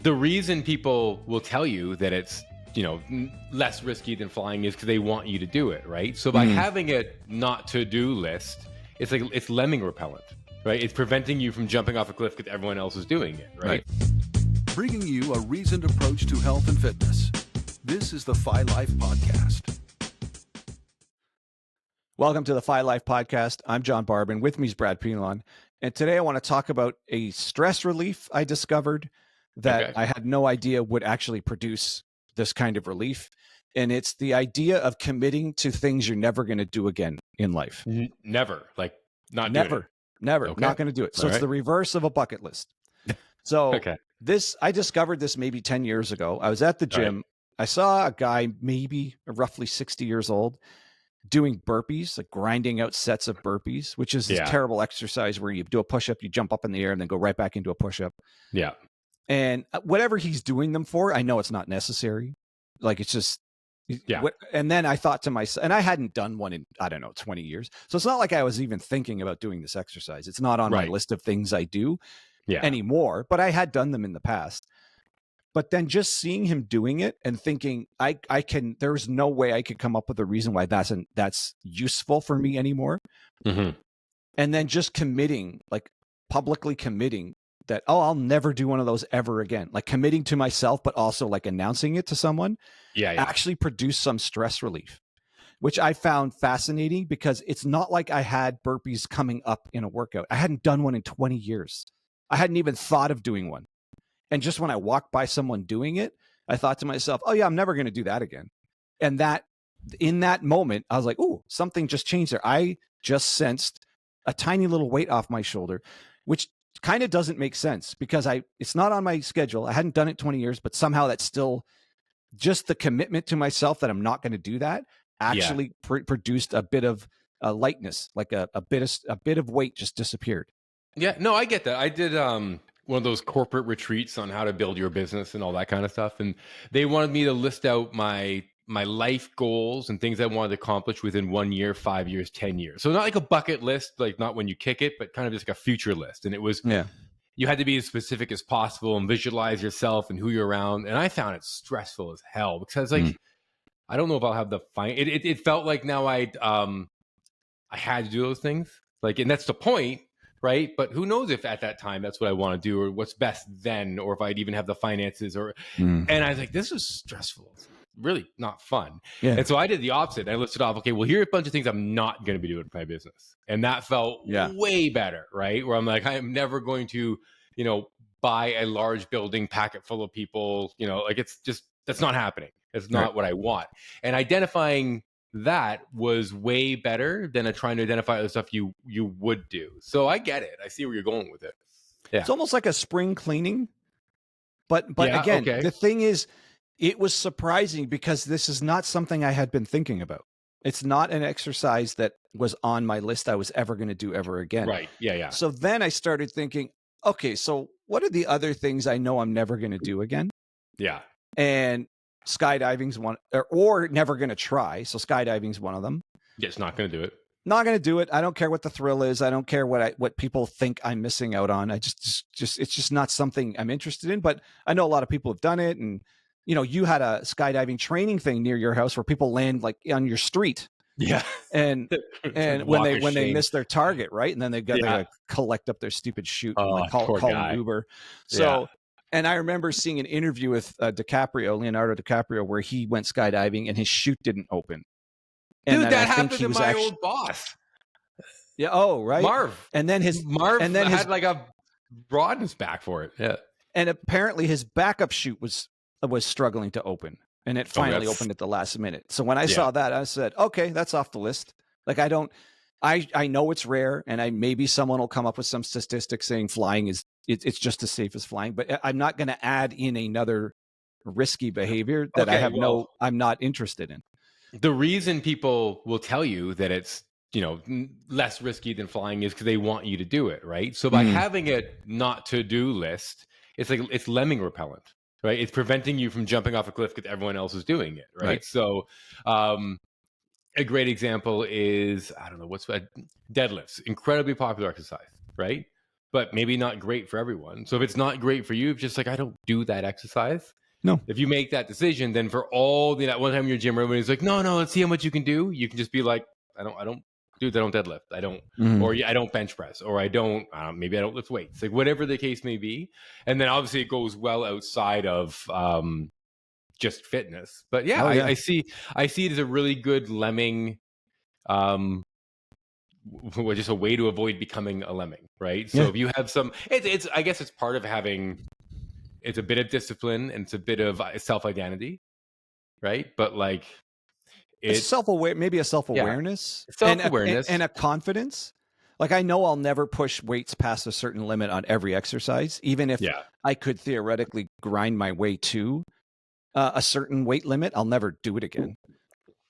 The reason people will tell you that it's, less risky than flying is because they want you to do it, right? So by having a not to-do list, it's lemming repellent, right? It's preventing you from jumping off a cliff because everyone else is doing it, right? Bringing you a reasoned approach to health and fitness. This is the Phi Life Podcast. Welcome to the Phi Life Podcast. I'm John Barban. With me is Brad Pilon. And today I want to talk about a stress relief I discovered that I had no idea would actually produce this kind of relief. And it's the idea of committing to things you're never going to do again in life. Never. Not okay. Not going to do it. So it's the reverse of a bucket list. So I discovered this maybe 10 years ago. I was at the gym. I saw a guy, maybe roughly 60 years old, doing burpees, like grinding out sets of burpees, which is this terrible exercise where you do a push-up, you jump up in the air and then go right back into a push-up. Yeah. And whatever he's doing them for, I know it's not necessary. Like, it's just, and then I thought to myself, and I hadn't done one in, 20 years. So it's not like I was even thinking about doing this exercise. It's not on my list of things I do anymore, but I had done them in the past. But then just seeing him doing it and thinking, there's no way I could come up with a reason why that's useful for me anymore. Mm-hmm. And then just committing, like publicly committing that, I'll never do one of those ever again. Like committing to myself, but also like announcing it to someone actually produced some stress relief, which I found fascinating because it's not like I had burpees coming up in a workout. I hadn't done one in 20 years. I hadn't even thought of doing one. And just when I walked by someone doing it, I thought to myself, I'm never going to do that again. And in that moment, I was like, ooh, something just changed there. I just sensed a tiny little weight off my shoulder, which kind of doesn't make sense because it's not on my schedule. I hadn't done it 20 years, but somehow that's still just the commitment to myself that I'm not going to do that actually produced a bit of lightness, like a bit of weight just disappeared. Yeah, no, I get that. I did one of those corporate retreats on how to build your business and all that kind of stuff. And they wanted me to list out my life goals and things I wanted to accomplish within 1 year, 5 years, 10 years. So not like a bucket list, like not when you kick it, but kind of just like a future list. And it was, you had to be as specific as possible and visualize yourself and who you're around. And I found it stressful as hell because like, I don't know if I'll have the it felt like now I had to do those things. Like, and that's the point. Right. But who knows if at that time that's what I want to do or what's best then, or if I'd even have the finances and I was like, this is stressful. It's really not fun. Yeah. And so I did the opposite. I listed off, well, here are a bunch of things I'm not going to be doing for my business. And that felt way better. Right. Where I'm like, I am never going to, buy a large building, pack it full of people, like it's just, that's not happening. It's not what I want. And identifying that was way better than trying to identify the stuff you would do. So I get it. I see where you're going with it. Yeah. It's almost like a spring cleaning. But again, the thing is, it was surprising because this is not something I had been thinking about. It's not an exercise that was on my list I was ever going to do ever again. Right. Yeah. So then I started thinking, okay, so what are the other things I know I'm never going to do again? Yeah. And skydiving's one, or never going to try. So skydiving's one of them. Just not going to do it. Not going to do it. I don't care what the thrill is. I don't care what people think I'm missing out on. I just it's just not something I'm interested in. But I know a lot of people have done it, and you had a skydiving training thing near your house where people land like on your street. Yeah, and when they miss their target, right, and then they gotta collect up their stupid chute and call an Uber. So. And I remember seeing an interview with Leonardo DiCaprio, where he went skydiving and his chute didn't open. And dude, that happened to my old boss. Yeah. Oh, right. Marv. And then had like a rod in his back for it. Yeah. And apparently his backup chute was struggling to open, and it finally opened at the last minute. So when I saw that, I said, okay, that's off the list. Like I know it's rare, and maybe someone will come up with some statistics saying flying is it's just as safe as flying, but I'm not going to add in another risky behavior that I'm not interested in. The reason people will tell you that it's less risky than flying is because they want you to do it, right? So by having a not to do list, it's lemming repellent, right? It's preventing you from jumping off a cliff because everyone else is doing it, right? So a great example is, I don't know, deadlifts, incredibly popular exercise, right? but maybe not great for everyone. So if it's not great for you, it's just like, I don't do that exercise. No. If you make that decision, then for all that one time in your gym, everybody's like, no, let's see how much you can do. You can just be like, I don't deadlift. I don't, or I don't bench press, or maybe I don't lift weights, like whatever the case may be. And then obviously it goes well outside of just fitness. But yeah, I see it as a really good lemming, just a way to avoid becoming a lemming, right? So if you have some, it's I guess it's part of having, it's a bit of discipline and it's a bit of self-identity, right? But like, it's maybe a self-awareness, self-awareness, and a confidence. Like, I know I'll never push weights past a certain limit on every exercise, even if I could theoretically grind my way to a certain weight limit. I'll never do it again.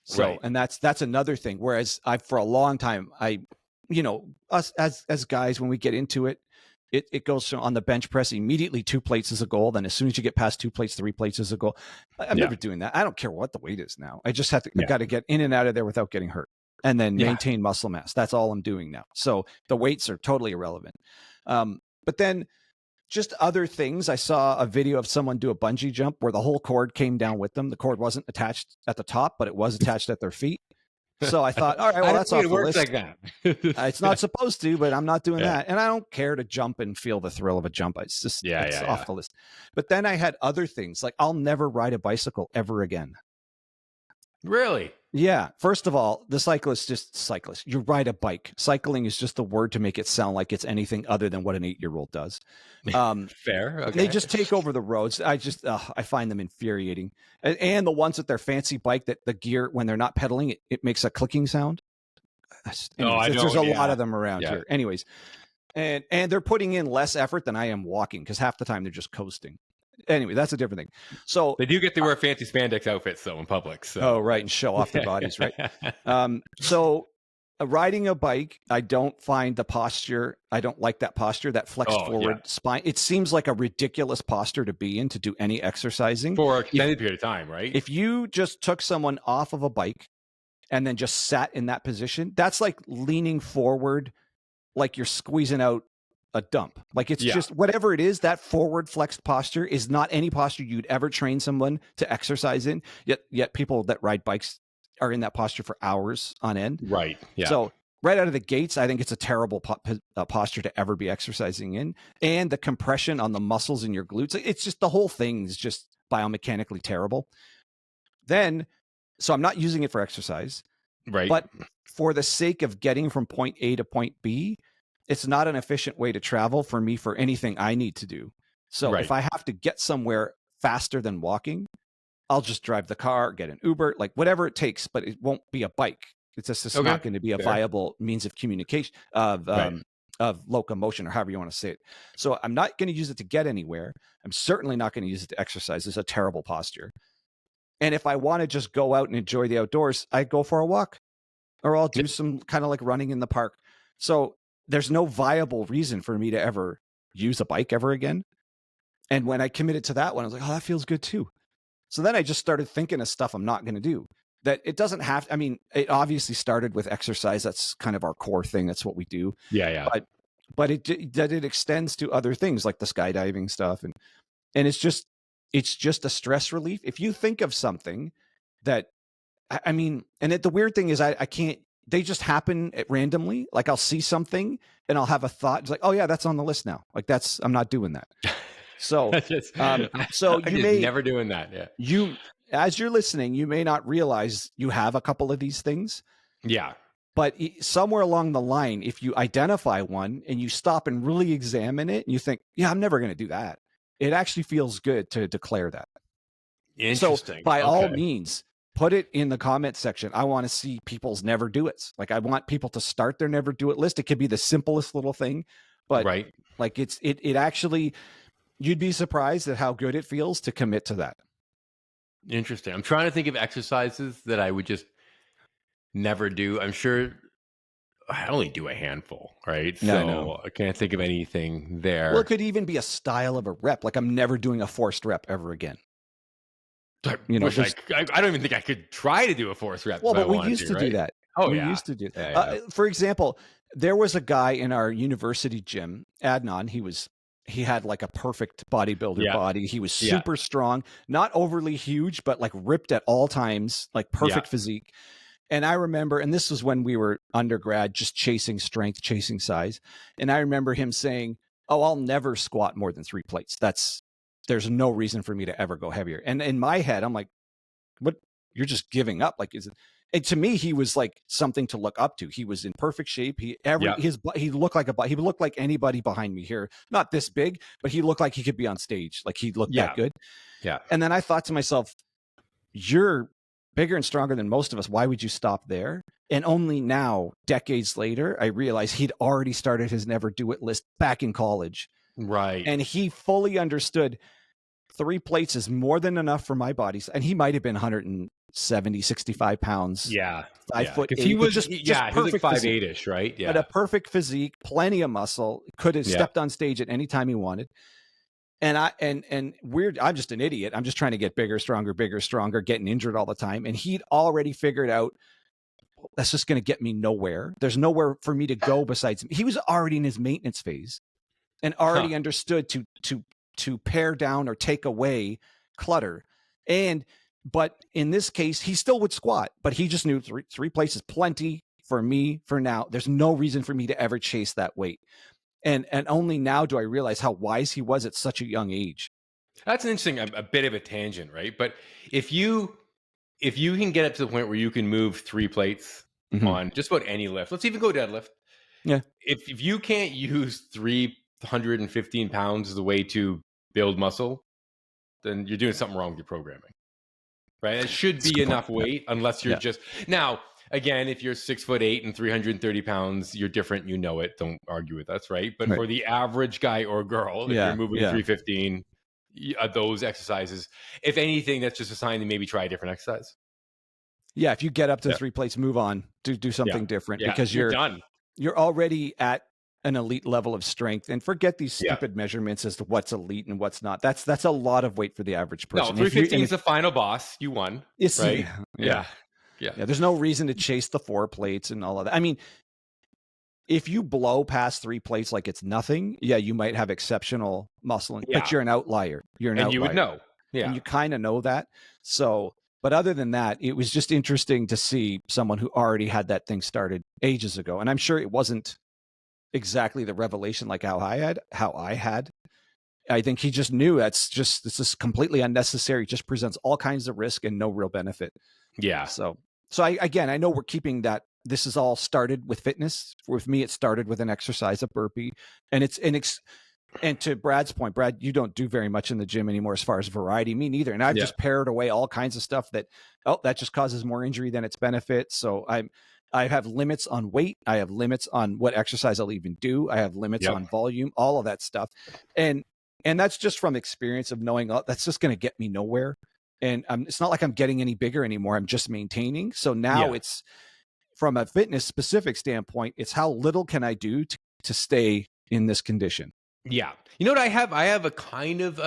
So, and that's another thing. Whereas for a long time, us as guys, when we get into it, it goes on the bench press, immediately 2 plates is a goal. Then as soon as you get past 2 plates, 3 plates is a goal. I'm never doing that. I don't care what the weight is now. I just have to, I got to get in and out of there without getting hurt, and then maintain muscle mass. That's all I'm doing now. So the weights are totally irrelevant. But then just other things. I saw a video of someone do a bungee jump where the whole cord came down with them. The cord wasn't attached at the top, but it was attached at their feet. So I thought, all right, well, that's off the list. Like that. It's not supposed to, but I'm not doing that. And I don't care to jump and feel the thrill of a jump. It's just it's off the list. But then I had other things, like I'll never ride a bicycle ever again. Really? Yeah. First of all, the cyclist, just cyclist. You ride a bike. Cycling is just a word to make it sound like it's anything other than what an 8-year-old does. Fair. Okay. They just take over the roads. I find them infuriating. And the ones with their fancy bike, that the gear, when they're not pedaling, it makes a clicking sound. There's a lot of them around here. Anyways, and they're putting in less effort than I am walking, because half the time they're just coasting. Anyway, that's a different thing. So they do get to wear fancy spandex outfits though in public. So. Oh, right, and show off their bodies, right? So riding a bike, I don't find the posture. I don't like that posture, that flexed forward spine. It seems like a ridiculous posture to be in to do any exercising for an extended period of time, right? If you just took someone off of a bike and then just sat in that position, that's like leaning forward, like you're squeezing out a dump. Like it's just whatever it is, that forward flexed posture is not any posture you'd ever train someone to exercise in. Yet people that ride bikes are in that posture for hours on end. Right. Yeah. So right out of the gates, I think it's a terrible posture to ever be exercising in. And the compression on the muscles in your glutes, it's just, the whole thing is just biomechanically terrible. Then, so I'm not using it for exercise. Right. But for the sake of getting from point A to point B, it's not an efficient way to travel for me for anything I need to do. So if I have to get somewhere faster than walking, I'll just drive the car, get an Uber, like whatever it takes, but it won't be a bike. It's just not going to be a viable means of communication, of locomotion, or however you want to say it. So I'm not going to use it to get anywhere. I'm certainly not going to use it to exercise. It's a terrible posture. And if I want to just go out and enjoy the outdoors, I go for a walk, or I'll do some kind of like running in the park. So there's no viable reason for me to ever use a bike ever again. And when I committed to that one, I was like, oh, that feels good too. So then I just started thinking of stuff I'm not going to do. That it doesn't have, I mean, it obviously started with exercise. That's kind of our core thing. That's what we do. Yeah. But it extends to other things like the skydiving stuff. And it's just a stress relief. If you think of something that, I mean, and the weird thing is I can't, they just happen randomly. Like I'll see something and I'll have a thought. It's like, oh yeah, that's on the list now. Like I'm not doing that. So, so you may never doing that. Yeah. You, as you're listening, you may not realize you have a couple of these things. Yeah. But somewhere along the line, if you identify one and you stop and really examine it and you think, yeah, I'm never going to do that. It actually feels good to declare that. Interesting. So by all means, put it in the comment section. I want to see people's never do it's. Like I want people to start their never do it list. It could be the simplest little thing, but like it actually, you'd be surprised at how good it feels to commit to that. Interesting. I'm trying to think of exercises that I would just never do. I'm sure I only do a handful, right? So I can't think of anything there. Well, it could even be a style of a rep. Like I'm never doing a forced rep ever again. I don't even think I could try to do a forced rep. Well, but we used to do that. Oh We yeah. used to do. Yeah. For example, there was a guy in our university gym, Adnan. He had like a perfect bodybuilder Yeah. body. He was Yeah. super strong, not overly huge, but like ripped at all times, like perfect physique. And I remember, and this was when we were undergrad, just chasing strength, chasing size. And I remember him saying, "Oh, I'll never squat more than 3 plates. There's no reason for me to ever go heavier." And in my head, I'm like, "What? You're just giving up?" Like, is it? And to me, he was like something to look up to. He was in perfect shape. He looked like he looked like anybody behind me here. Not this big, but he looked like he could be on stage. Like he looked that good. Yeah. And then I thought to myself, "You're bigger and stronger than most of us. Why would you stop there?" And only now, decades later, I realized he'd already started his never do it list back in college. Right. And he fully understood 3 plates is more than enough for my body. And he might have been 170, 65 pounds. Yeah. 5'8". He was just he was like perfect 5'8"-ish, right? Yeah. But a perfect physique, plenty of muscle, could have stepped on stage at any time he wanted. And weird, I'm just an idiot. I'm just trying to get bigger, stronger, getting injured all the time. And he'd already figured out, that's just going to get me nowhere. There's nowhere for me to go besides. He was already in his maintenance phase and already understood to pare down or take away clutter. But in this case, he still would squat, but he just knew three plates is plenty for me for now. There's no reason for me to ever chase that weight. And only now do I realize how wise he was at such a young age. That's an interesting, a bit of a tangent, right? But if you can get up to the point where you can move 3 plates on just about any lift, let's even go deadlift. Yeah. If you can't use 315 pounds as a way to build muscle, then you're doing something wrong with your programming, right? It should be enough weight, unless you're just now. Again, if you're 6'8" and 330 pounds, you're different. You know it. Don't argue with us, right? But for the average guy or girl, if you're moving 315, those exercises, if anything, that's just a sign to maybe try a different exercise. Yeah, if you get up to 3 plates, move on. Do something different because you're done. You're already at an elite level of strength, and forget these stupid measurements as to what's elite and what's not. That's a lot of weight for the average person. No, 315 is the final boss. You won, right? Yeah. There's no reason to chase the 4 plates and all of that. I mean, if you blow past 3 plates like it's nothing, you might have exceptional muscle, but you're an outlier. And you would know. Yeah. And you kind of know that. So, but other than that, it was just interesting to see someone who already had that thing started ages ago. And I'm sure it wasn't exactly the revelation like how I had. I think he just knew this is completely unnecessary. It just presents all kinds of risk and no real benefit. Yeah. So I know we're keeping that. This is all started with fitness. With me, it started with an exercise, a burpee, and to Brad's point, Brad, you don't do very much in the gym anymore as far as variety. Me neither. And I've just pared away all kinds of stuff that just causes more injury than its benefit. So I have limits on weight. I have limits on what exercise I'll even do. I have limits on volume, all of that stuff. And that's just from experience of knowing that's just going to get me nowhere. And it's not like I'm getting any bigger anymore. I'm just maintaining. So now it's from a fitness specific standpoint, it's how little can I do to stay in this condition. Yeah. You know what I have? I have a kind of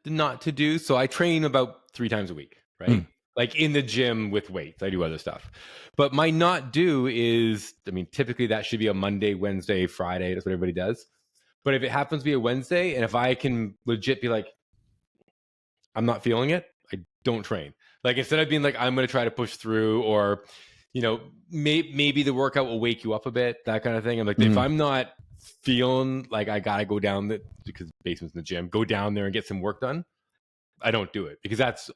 not to do. So I train about 3 times a week, right? Like in the gym with weights. I do other stuff. But my not do is, typically that should be a Monday, Wednesday, Friday. That's what everybody does. But if it happens to be a Wednesday, and if I can legit be like, I'm not feeling it, I don't train. Like instead of being like, I'm going to try to push through, or, maybe the workout will wake you up a bit, that kind of thing. I'm like, if I'm not feeling like I got to go down because the basement's in the gym, go down there and get some work done, I don't do it, because that's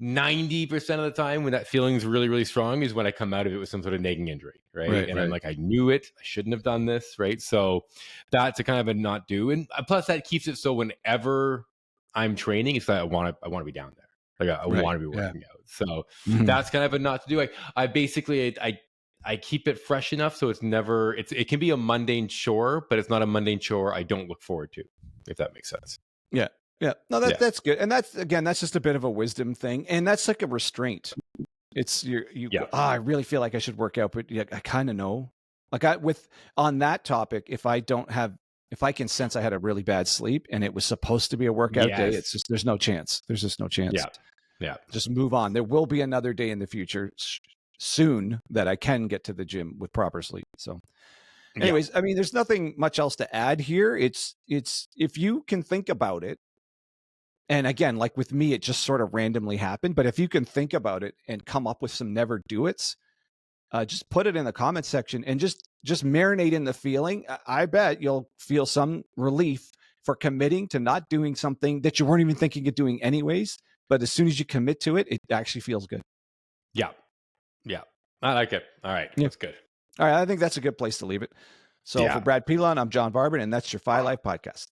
90% of the time when that feeling is really, really strong is when I come out of it with some sort of nagging injury, right? I'm like, I knew it. I shouldn't have done this, right? So that's a kind of a not do. And plus that keeps it so whenever I'm training, it's like I want to be down there. Like I want to be working out. So that's kind of a not to do. I basically, I keep it fresh enough so it can be a mundane chore, but it's not a mundane chore I don't look forward to, if that makes sense. Yeah. Yeah. No, that's good. And that's just a bit of a wisdom thing. And that's like a restraint. It's I really feel like I should work out, but I kind of know. Like on that topic, if I can sense I had a really bad sleep and it was supposed to be a workout day, it's just, there's no chance. There's just no chance. Yeah. Just move on. There will be another day in the future. soon that I can get to the gym with proper sleep. So anyways, I mean, there's nothing much else to add here. It's if you can think about it, and again, like with me, it just sort of randomly happened. But if you can think about it and come up with some never do it's, just put it in the comment section and just marinate in the feeling. I bet you'll feel some relief for committing to not doing something that you weren't even thinking of doing anyways. But as soon as you commit to it, it actually feels good. Yeah. Yeah. I like it. All right. Yeah. That's good. All right. I think that's a good place to leave it. So for Brad Pilon, I'm John Barban, and that's your Phi Life Podcast.